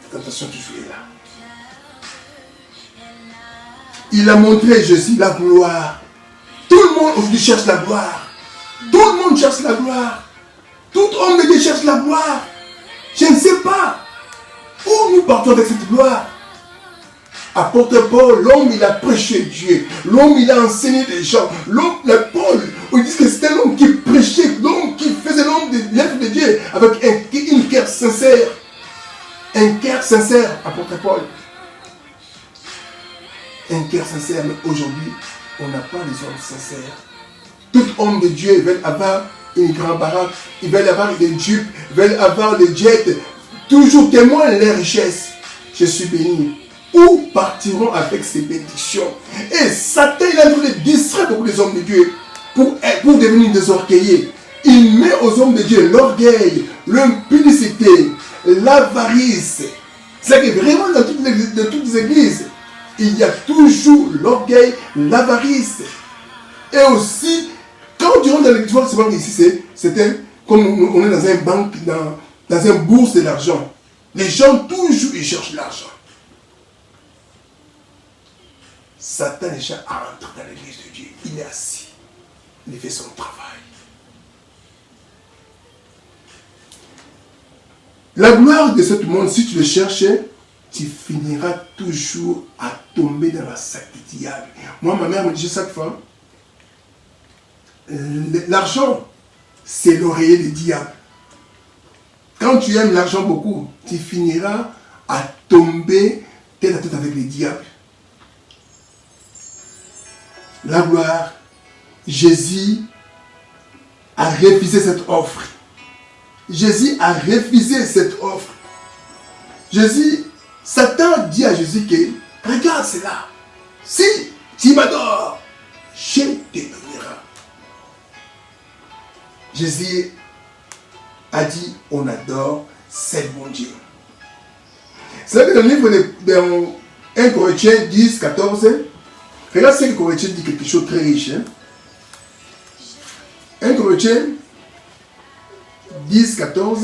les tentations toujours là. Il a montré Jésus la gloire. Tout le monde aujourd'hui cherche la gloire. Tout le monde cherche la gloire. Tout homme de Dieu cherche la gloire. Je ne sais pas où nous partons avec cette gloire. Apôtre Paul, l'homme il a prêché Dieu. L'homme il a enseigné des gens. L'homme, le Paul, on dit que c'était l'homme qui prêchait, l'homme qui faisait l'homme de l'œuvre de Dieu avec une cœur sincère. Un cœur sincère, apôtre Paul. Un cœur sincère, mais aujourd'hui, on n'a pas les hommes sincères. Tout homme de Dieu veut avoir une grande baraque, ils veulent avoir des jupes, ils veulent avoir des jets, toujours témoin de leur richesse. Je suis béni. Où partiront avec ces bénédictions? Et Satan, il a voulu distraire beaucoup des hommes de Dieu pour devenir des orgueillés. Il met aux hommes de Dieu l'orgueil, l'impudicité, l'avarice. C'est que vraiment dans toutes les églises, il y a toujours l'orgueil, l'avarice. Et aussi, quand tu rentres dans l'église, c'est pas ici, c'est comme on est dans une banque, dans une bourse de l'argent. Les gens toujours ils cherchent l'argent. Satan est déjà entré dans l'église de Dieu. Il est assis. Il fait son travail. La gloire de ce monde, si tu le cherches, tu finiras toujours à tomber dans la sacrée diable. Moi, ma mère me dit chaque fois, l'argent, c'est l'oreiller du diable. Quand tu aimes l'argent beaucoup, tu finiras à tomber tête à tête avec le diable. La gloire, Jésus a refusé cette offre. Jésus a refusé cette offre. Satan dit à Jésus que, regarde cela, si tu m'adores, je te donnerai. Jésus a dit, on adore seul mon Dieu. C'est là que dans le livre de 1 Corinthiens 10, 14, regarde ce que Corinthiens dit quelque chose de très riche. Hein? 1 Corinthiens Corinthiens 10, 14.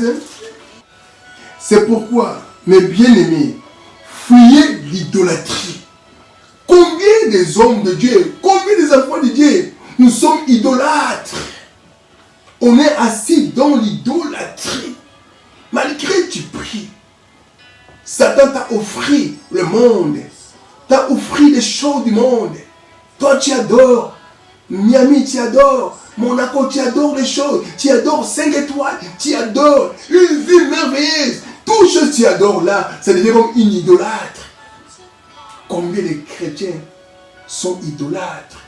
C'est pourquoi, mes bien-aimés, fuyez l'idolâtrie. Combien des hommes de Dieu, combien des enfants de Dieu, nous sommes idolâtres. On est assis dans l'idolâtrie. Malgré que tu pries, Satan t'a offert le monde, t'a offert les choses du monde. Toi, tu adores. Miami, tu adores. Monaco, tu adores les choses. Tu adores 5 étoiles. Tu adores une ville merveilleuse. Tout ce que tu adores là, ça devient comme une idolâtre. Combien de chrétiens sont idolâtres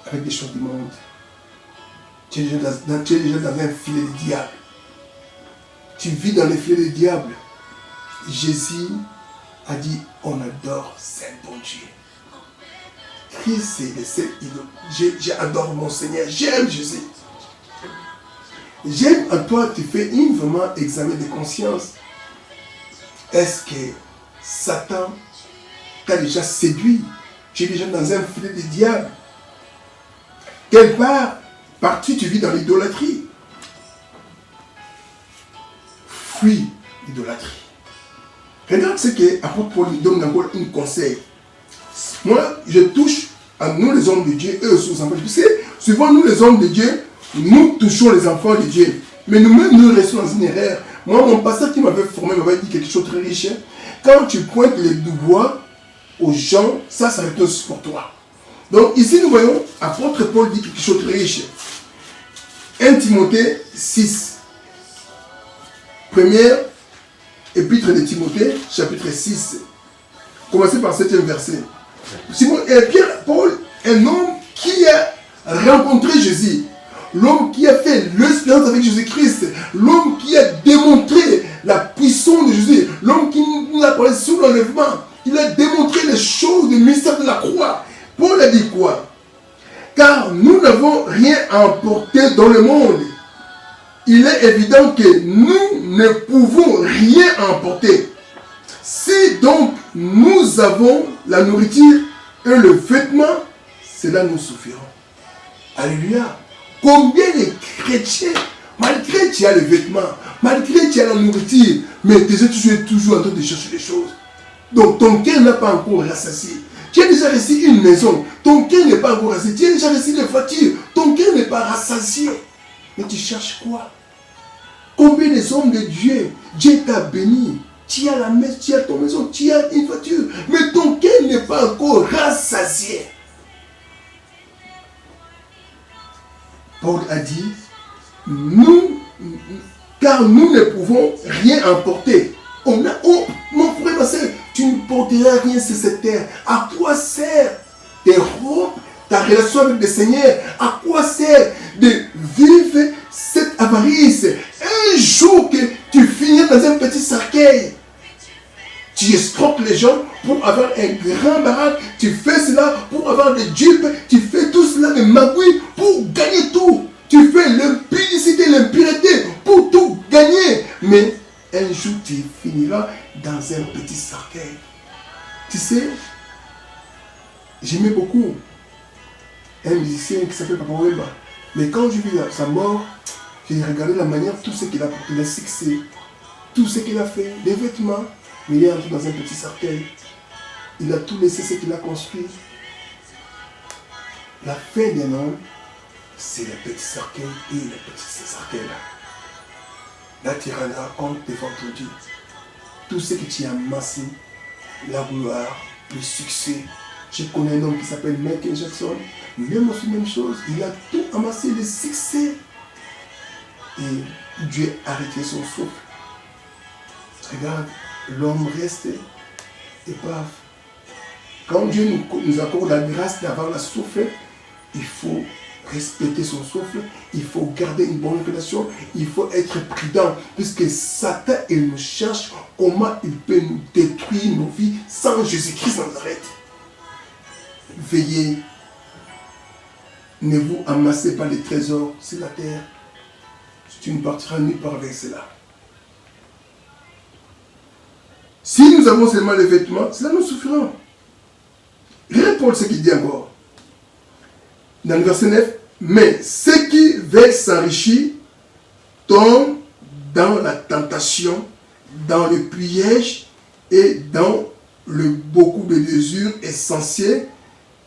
avec des choses du monde? Tu es déjà dans un filet du diable. Tu vis dans les filets du diable. Jésus a dit, on adore Saint bon Dieu. Christ, c'est le seul idole. J'adore mon Seigneur, j'aime Jésus. J'aime en toi, tu fais vraiment examen de conscience. Est-ce que Satan t'a déjà séduit? Tu es déjà dans un filet du diable. Quelque part, partout tu vis dans l'idolâtrie. Fuis l'idolâtrie. Regarde ce que l'apôtre Paul donne encore un conseil. Moi, je touche à nous les hommes de Dieu, eux aussi aux enfants de Dieu. Parce que souvent, nous les hommes de Dieu, nous touchons les enfants de Dieu. Mais nous-mêmes, nous restons dans une erreur. Moi, mon pasteur qui m'avait formé m'avait dit quelque chose de très riche. Quand tu pointes les doigts aux gens, ça retourne pour toi. Donc ici, nous voyons, apôtre Paul dit quelque chose de très riche. 1 Timothée 6. Première épître de Timothée, chapitre 6. Commencez par 7e verset. Paul, un homme qui a rencontré Jésus, l'homme qui a fait l'expérience avec Jésus-Christ, l'homme qui a démontré la puissance de Jésus, l'homme qui nous a parlé sur l'enlèvement, il a démontré les choses du mystère de la croix. Paul a dit quoi? Car nous n'avons rien à emporter dans le monde. Il est évident que nous ne pouvons rien emporter. Si donc nous avons la nourriture et le vêtement, cela nous suffira. Alléluia. Combien de chrétiens, malgré que tu as le vêtement, malgré que tu as la nourriture, mais tu es toujours en train de chercher des choses. Donc ton cœur n'a pas encore rassasié. Tu as déjà reçu une maison, ton cœur n'est pas encore rassasié. Tu as déjà reçu des voitures, ton cœur n'est pas rassasié. Mais tu cherches quoi? Combien des hommes de Dieu, Dieu t'a béni. Tu as la maison, tu as ton maison, tu as une voiture, mais ton cœur n'est pas encore rassasié. Paul a dit, car nous ne pouvons rien emporter. Mon frère, ma soeur, tu ne porteras rien sur cette terre. À quoi sert tes robes, ta relation avec le Seigneur? À quoi sert de vivre cette avarice? Un jour que tu finis dans un petit cercueil, tu escroques les gens pour avoir un grand baraque, tu fais cela pour avoir des dupes, tu fais tout cela de magouille pour gagner tout. Tu fais l'impudicité, l'impureté pour tout gagner. Mais un jour tu finiras dans un petit cercueil. Tu sais, j'aimais beaucoup un musicien qui s'appelle Papa Wemba. Mais quand j'ai vu sa mort, j'ai regardé la manière, tout ce qu'il a porté, le succès, tout ce qu'il a fait, les vêtements. Mais il est entré dans un petit cercueil. Il a tout laissé ce qu'il a construit. La fin d'un homme, c'est le petit cercueil et le petit cercueil-là. Là, tu rendras compte devant ton Dieu. Tout ce que tu as amassé, la gloire, le succès. Je connais un homme qui s'appelle Michael Jackson. Même aussi, même chose. Il a tout amassé, le succès. Et Dieu a arrêté son souffle. Regarde. L'homme reste épave. Quand Dieu nous accorde la grâce d'avoir la souffle, il faut respecter son souffle, il faut garder une bonne relation, il faut être prudent, puisque Satan, il nous cherche comment il peut nous détruire nos vies sans Jésus-Christ en Nazareth. Veillez, ne vous amassez pas les trésors sur la terre, tu ne partiras nulle part avec cela. Si nous avons seulement les vêtements, cela nous suffira. Regarde Paul ce qu'il dit encore. Dans le verset 9, Mais ceux qui veulent s'enrichir tombent dans la tentation, dans le piège et dans beaucoup de mesures essentielles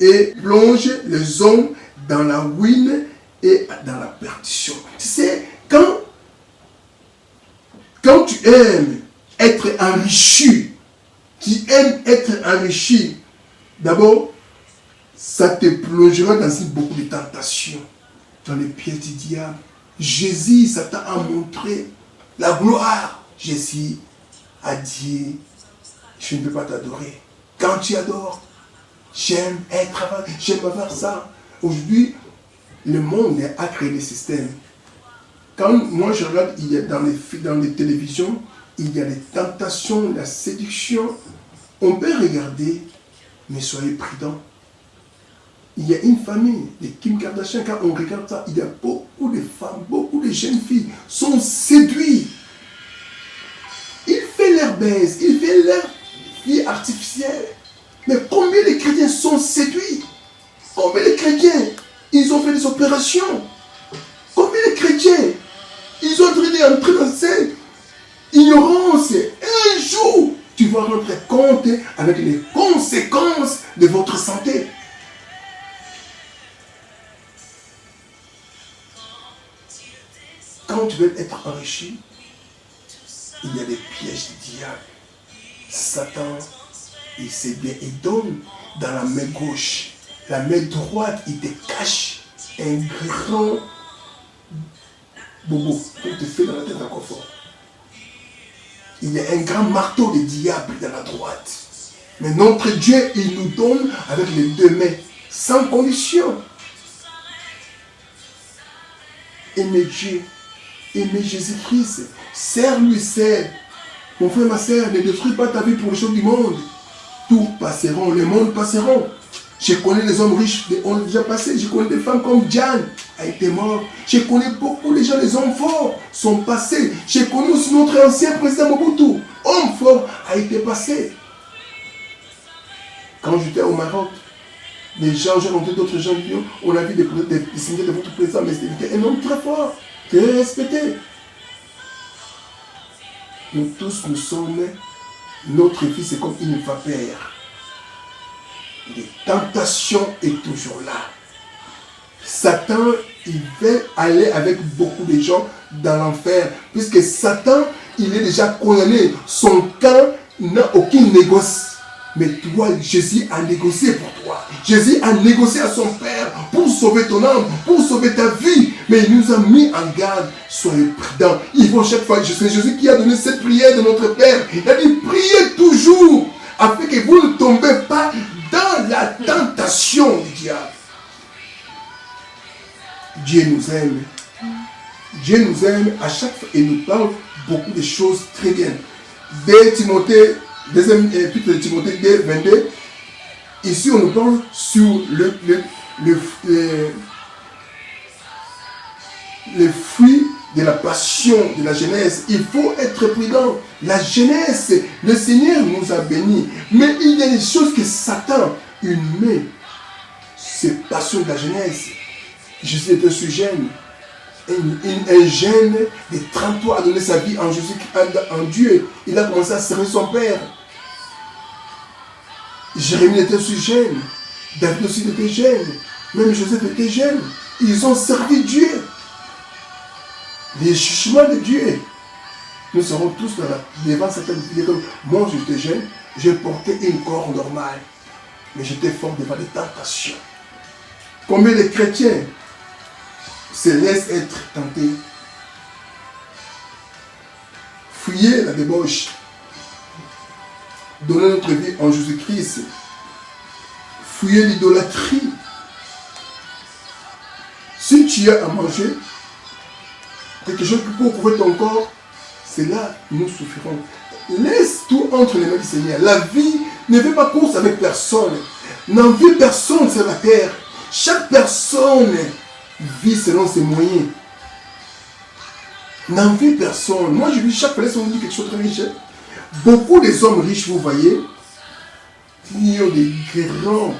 et plongent les hommes dans la ruine et dans la perdition. Tu sais, quand tu aimes être enrichi, d'abord, ça te plongera dans beaucoup de tentations, dans les pièges du diable. Jésus, Satan a montré la gloire. Jésus a dit, je ne peux pas t'adorer. Quand tu adores, j'aime avoir ça. Aujourd'hui, le monde a créé des systèmes. Quand moi je regarde, il y a dans les télévisions, il y a les tentations, la séduction. On peut regarder, mais soyez prudents. Il y a une famille, les Kim Kardashian, quand on regarde ça, il y a beaucoup de femmes, beaucoup de jeunes filles sont séduites. Ils font leur baise, ils font leur vie artificielle. Mais combien de chrétiens sont séduits? Combien de chrétiens, ils ont fait des opérations? Combien de chrétiens, ils ont entré dans cette ignorance? Un jour, tu vas rendre compte avec les conséquences de votre santé. Quand tu veux être enrichi, il y a des pièges du diable. Satan, il sait bien, il donne dans la main gauche. La main droite, il te cache un grand bobo pour te faire dans la tête encore fort. Il y a un grand marteau de diable dans la droite. Mais notre Dieu, il nous donne avec les deux mains, sans condition. Aimez Dieu. Aimez Jésus-Christ, serre-lui, serre. Mon frère, ma sœur, ne détruis pas ta vie pour les choses du monde. Tout passeront, les mondes passeront. Je connais les hommes riches, ont déjà passé. Je connais des femmes comme Diane, a été morte. Je connais beaucoup de gens, les hommes forts sont passés. Je connais aussi notre ancien président Mobutu, homme fort, a été passé. Quand j'étais au Maroc, les gens, j'ai rencontré d'autres gens, on a vu des signes de votre président, mais c'était un homme très fort. Très respecté. Nous tous, nous sommes, notre vie, c'est comme une vapeur. Les tentations est toujours là. Satan, il veut aller avec beaucoup de gens dans l'enfer. Puisque Satan, il est déjà condamné. Son camp n'a aucun négoce. Mais toi, Jésus a négocié pour toi. Jésus a négocié à son Père pour sauver ton âme, pour sauver ta vie. Mais il nous a mis en garde. Soyez prudents. Il faut chaque fois, c'est Jésus qui a donné cette prière de notre Père. Il a dit, priez toujours, afin que vous ne tombez pas dans la tentation du diable. Dieu nous aime. Dieu nous aime à chaque fois et nous parle beaucoup de choses très bien. Dès Timothée, deuxième épître de Timothée 2, 22, ici on nous parle sur les fruits de la passion, de la jeunesse. Il faut être prudent. La jeunesse, le Seigneur nous a bénis. Mais il y a des choses que Satan, il met, ces passions de la jeunesse. Jésus était ce jeune. Un jeune de 30 ans a donné sa vie en Jésus, en Dieu. Il a commencé à servir son Père. Jérémie était aussi jeune. David aussi était jeune. Même Joseph était jeune. Ils ont servi Dieu. Les jugements de Dieu. Nous serons tous devant certaines vidéos comme moi j'étais jeune, j'ai porté une corps normale. Mais j'étais fort devant les tentations. Combien de chrétiens se laissent être tentés? Fuyez la débauche. Donnez notre vie en Jésus-Christ. Fuyez l'idolâtrie. Si tu as à manger, quelque chose pour couvrir ton corps, c'est là que nous souffrirons. Laisse tout entre les mains du Seigneur. La vie ne fait pas course avec personne. N'envie personne sur la terre. Chaque personne vit selon ses moyens. N'envie personne. Moi, je dis chaque personne, on dit quelque chose de très riche. Beaucoup des hommes riches, vous voyez, qui ont des grandes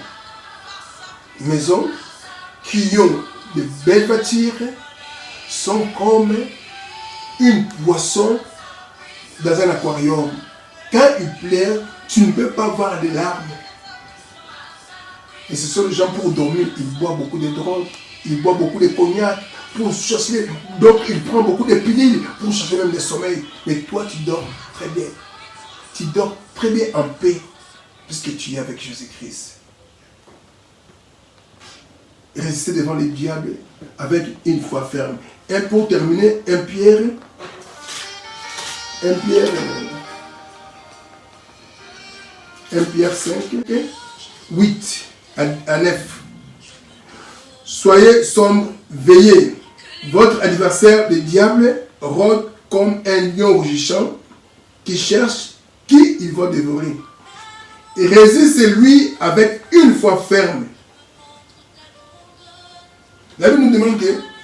maisons, qui ont de belles voitures sont comme une poisson dans un aquarium. Quand il pleure, tu ne peux pas voir des larmes. Et ce sont les gens pour dormir, ils boivent beaucoup de drogue, ils boivent beaucoup de cognac pour chercher. Donc ils prennent beaucoup de pilules pour chercher même le sommeil. Mais toi, tu dors très bien. Tu dors très bien en paix, puisque tu es avec Jésus-Christ. Résister devant les diables avec une foi ferme. Et pour terminer, 1 Pierre 5, 8 à 9. Soyez sombres, veillez. Votre adversaire, le diable, rôde comme un lion rugissant qui cherche qui il va dévorer. Et résistez-lui avec une foi ferme. La Bible nous demande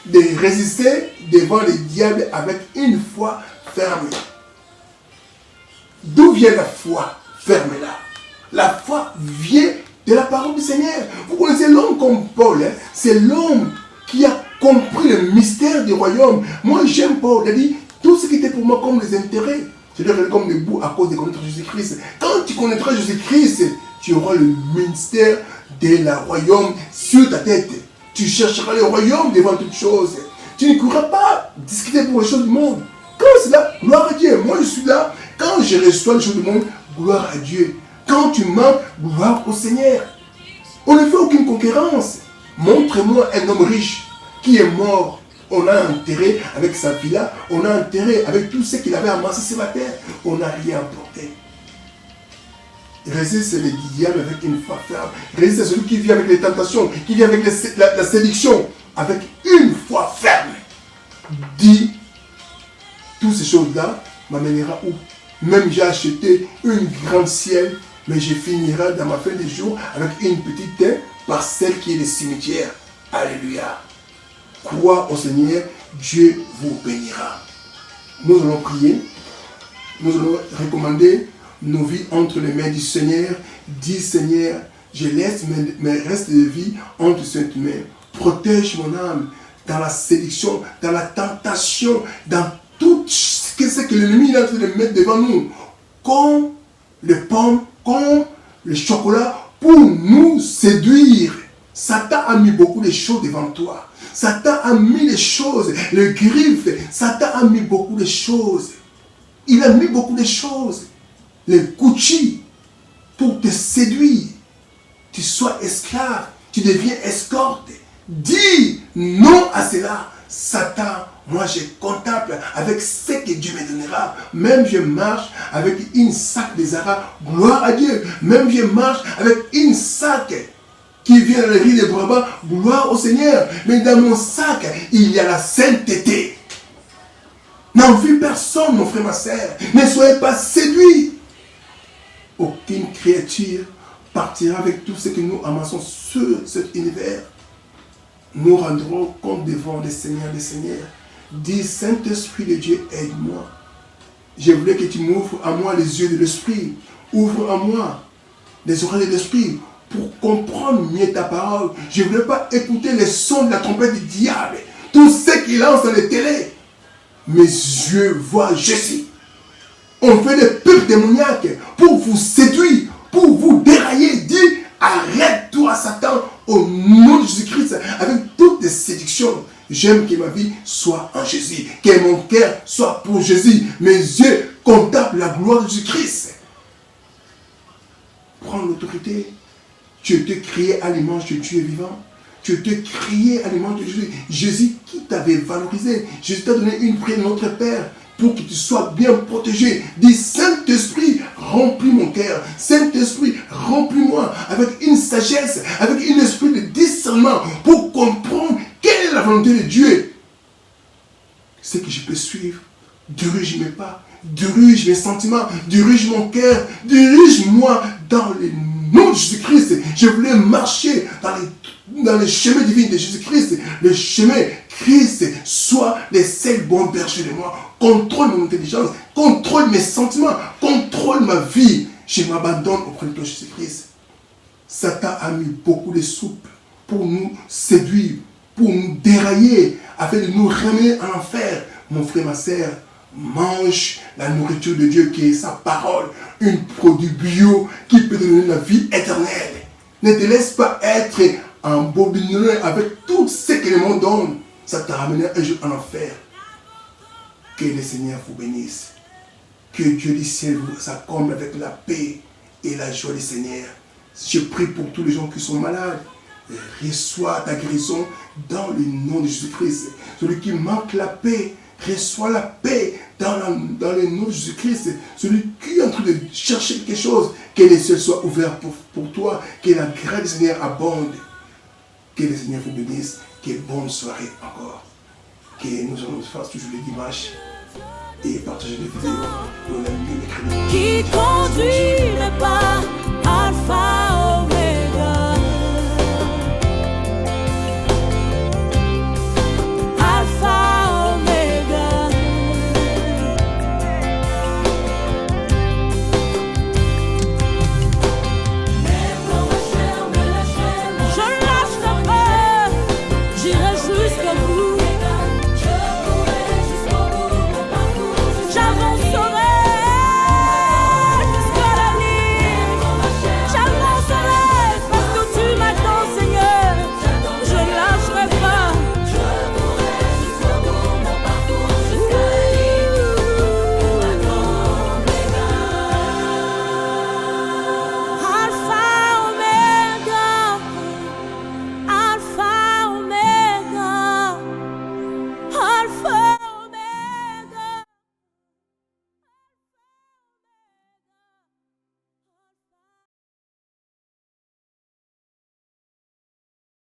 de résister devant le diable avec une foi ferme. D'où vient la foi ferme là? La foi vient de la parole du Seigneur. Vous connaissez l'homme comme Paul, hein? C'est l'homme qui a compris le mystère du royaume. Moi j'aime Paul, il a dit tout ce qui était pour moi comme les intérêts, c'est devenu comme des bouts à cause de connaître Jésus-Christ. Quand tu connaîtras Jésus-Christ, tu auras le mystère de la royaume sur ta tête. Tu chercheras le royaume devant toutes choses. Tu ne courras pas discuter pour les choses du monde. Quand c'est là, gloire à Dieu. Moi je suis là. Quand je reçois les choses du monde, gloire à Dieu. Quand tu mens, gloire au Seigneur. On ne fait aucune concurrence. Montre-moi un homme riche qui est mort. On a enterré avec sa villa, on a enterré avec tout ce qu'il avait amassé sur la terre. On n'a rien apporté. Résiste le diable avec une foi ferme. Résiste à celui qui vit avec les tentations, qui vit avec la séduction, avec une foi ferme. Dis, toutes ces choses-là m'amènera où? Même j'ai acheté une grande ciel, mais je finirai dans ma fin des jours avec une petite parcelle qui est le cimetière. Alléluia. Crois au Seigneur, Dieu vous bénira. Nous allons prier. Nous allons recommander nos vies entre les mains du Seigneur. Dis Seigneur, je laisse mes restes de vie entre cette main. Protège mon âme dans la séduction, dans la tentation, dans tout ce que l'ennemi est en train de mettre devant nous. Comme les pommes, comme le chocolat, pour nous séduire. Satan a mis beaucoup de choses devant toi. Satan a mis les choses, les griffes. Satan a mis beaucoup de choses. Il a mis beaucoup de choses. Les couchis pour te séduire. Tu sois esclave, tu deviens escorte. Dis non à cela. Satan, moi je contemple avec ce que Dieu me donnera. Même je marche avec une sac de Zara. Gloire à Dieu. Même je marche avec une sac qui vient dans le riz de Brabant. Gloire au Seigneur. Mais dans mon sac, il y a la sainteté. N'envie personne, mon frère, ma soeur. Ne soyez pas séduits. Aucune créature partira avec tout ce que nous amassons sur cet univers. Nous rendrons compte devant le Seigneur des Seigneurs. Dis, Saint-Esprit de Dieu, aide-moi. Je voulais que tu m'ouvres à moi les yeux de l'Esprit. Ouvre à moi les oreilles de l'Esprit pour comprendre mieux ta parole. Je ne voulais pas écouter les sons de la trompette du diable. Tout ce qu'il lance dans les télés. Mes yeux voient Jésus. On fait des pubs démoniaques pour vous séduire, pour vous dérailler. Dis, arrête-toi Satan au nom de Jésus-Christ avec toutes les séductions. J'aime que ma vie soit en Jésus, que mon cœur soit pour Jésus. Mes yeux contemplent la gloire de Jésus-Christ. Prends l'autorité. Tu étais créé à l'image de Dieu vivant. Tu étais créé à l'image de Jésus. Jésus qui t'avait valorisé. Jésus t'a donné une prière de notre Père pour que tu sois bien protégé. Dis, Saint-Esprit, remplis mon cœur. Saint-Esprit, remplis-moi avec une sagesse, avec un esprit de discernement pour comprendre quelle est la volonté de Dieu. C'est que je peux suivre. Dirige mes pas, dirige mes sentiments, dirige mon cœur, dirige-moi dans le nom de Jésus-Christ. Je voulais marcher dans les chemins divins de Jésus-Christ. Le chemin Christ soit le seul bon berger de moi. Contrôle mon intelligence, contrôle mes sentiments, contrôle ma vie. Je m'abandonne auprès de toi, Jésus-Christ. Satan a mis beaucoup de soupes pour nous séduire, pour nous dérailler, afin de nous ramener en enfer. Mon frère, ma sœur, mange la nourriture de Dieu qui est sa parole, un produit bio qui peut te donner la vie éternelle. Ne te laisse pas être embobiné avec tout ce que le monde donne. Ça t'a ramené un jour en enfer. Que le Seigneur vous bénisse. Que Dieu du ciel vous accomble avec la paix et la joie du Seigneur. Je prie pour tous les gens qui sont malades. Reçois ta guérison dans le nom de Jésus-Christ. Celui qui manque la paix, reçois la paix dans le nom de Jésus-Christ. Celui qui est en train de chercher quelque chose, que les cieux soient ouverts pour toi, que la grâce du Seigneur abonde. Que le Seigneur vous bénisse. Quelle bonne soirée encore. Que nous allons faire toujours les dimanches et partager des vidéos. Qui conduit le pas alpha.